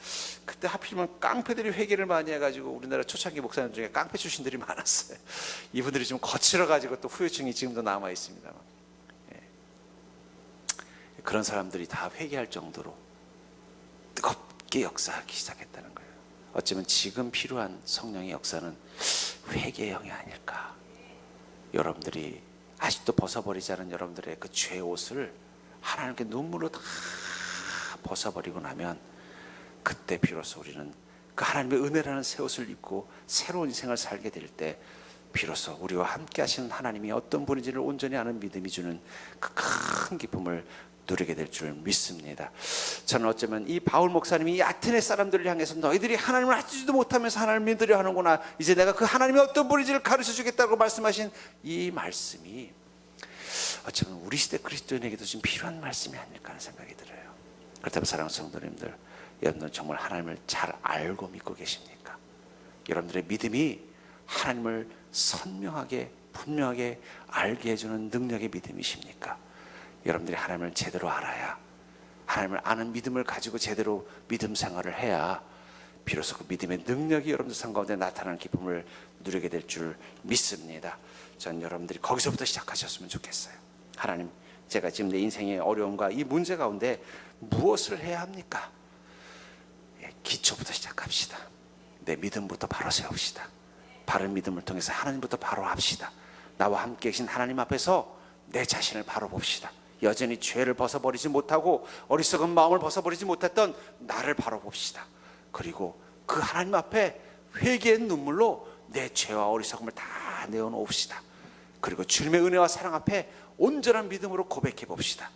그때 하필이면 깡패들이 회개를 많이 해가지고 우리나라 초창기 목사님 중에 깡패 출신들이 많았어요. 이분들이 좀 거칠어가지고 또 후유증이 지금도 남아 있습니다만, 그런 사람들이 다 회개할 정도로 뜨겁게 역사하기 시작했다는 거예요. 어쩌면 지금 필요한 성령의 역사는 회개의 영이 아닐까. 여러분들이 아직도 벗어버리지 않은 여러분들의 그 죄의 옷을 하나님께 눈물로 다 벗어버리고 나면, 그때 비로소 우리는 그 하나님의 은혜라는 새 옷을 입고 새로운 인생을 살게 될 때 비로소 우리와 함께 하시는 하나님이 어떤 분인지를 온전히 아는 믿음이 주는 그 큰 기쁨을 누리게 될 줄 믿습니다. 저는 어쩌면 이 바울 목사님이 이 아테네 사람들을 향해서 너희들이 하나님을 알지도 못하면서 하나님을 믿으려 하는구나, 이제 내가 그 하나님이 어떤 분인지를 가르쳐 주겠다고 말씀하신 이 말씀이 어쩌면 우리 시대 그리스도인에게도 지금 필요한 말씀이 아닐까 하는 생각이 들어요. 그렇다면 사랑하는 성도님들, 여러분들 정말 하나님을 잘 알고 믿고 계십니까? 여러분들의 믿음이 하나님을 선명하게 분명하게 알게 해주는 능력의 믿음이십니까? 여러분들이 하나님을 제대로 알아야, 하나님을 아는 믿음을 가지고 제대로 믿음 생활을 해야 비로소 그 믿음의 능력이 여러분들 삶 가운데 나타나는 기쁨을 누리게 될 줄 믿습니다. 전 여러분들이 거기서부터 시작하셨으면 좋겠어요. 하나님, 제가 지금 내 인생의 어려움과 이 문제 가운데 무엇을 해야 합니까? 기초부터 시작합시다. 내 믿음부터 바로 세웁시다. 바른 믿음을 통해서 하나님부터 바로 합시다. 나와 함께 계신 하나님 앞에서 내 자신을 바로 봅시다. 여전히 죄를 벗어버리지 못하고 어리석은 마음을 벗어버리지 못했던 나를 바로 봅시다. 그리고 그 하나님 앞에 회개의 눈물로 내 죄와 어리석음을 다 내어놓읍시다. 그리고 주님의 은혜와 사랑 앞에 온전한 믿음으로 고백해 봅시다.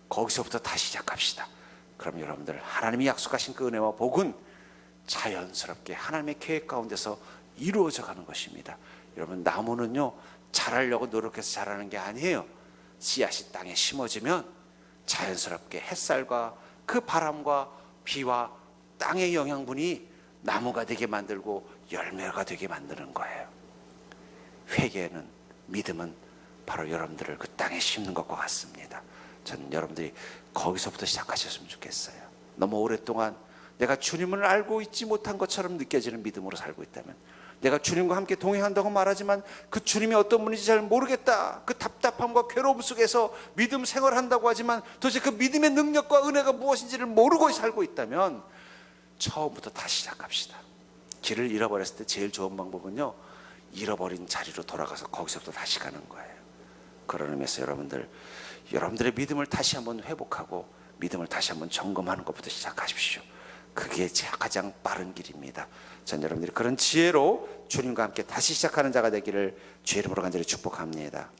거기서부터 다시 시작합시다. 그럼 여러분들, 하나님이 약속하신 그 은혜와 복은 자연스럽게 하나님의 계획 가운데서 이루어져 가는 것입니다. 여러분, 나무는요 자라려고 노력해서 자라는 게 아니에요. 씨앗이 땅에 심어지면 자연스럽게 햇살과 그 바람과 비와 땅의 영양분이 나무가 되게 만들고 열매가 되게 만드는 거예요. 회개는, 믿음은 바로 여러분들을 그 땅에 심는 것과 같습니다. 저는 여러분들이 거기서부터 시작하셨으면 좋겠어요. 너무 오랫동안 내가 주님을 알고 있지 못한 것처럼 느껴지는 믿음으로 살고 있다면, 내가 주님과 함께 동행한다고 말하지만 그 주님이 어떤 분인지 잘 모르겠다, 그 답답함과 괴로움 속에서 믿음 생활한다고 하지만 도대체 그 믿음의 능력과 은혜가 무엇인지를 모르고 살고 있다면 처음부터 다시 시작합시다. 길을 잃어버렸을 때 제일 좋은 방법은요, 잃어버린 자리로 돌아가서 거기서부터 다시 가는 거예요. 그런 의미에서 여러분들의 믿음을 다시 한번 회복하고 믿음을 다시 한번 점검하는 것부터 시작하십시오. 그게 가장 빠른 길입니다. 전 여러분들이 그런 지혜로 주님과 함께 다시 시작하는 자가 되기를 주의 이름으로 간절히 축복합니다.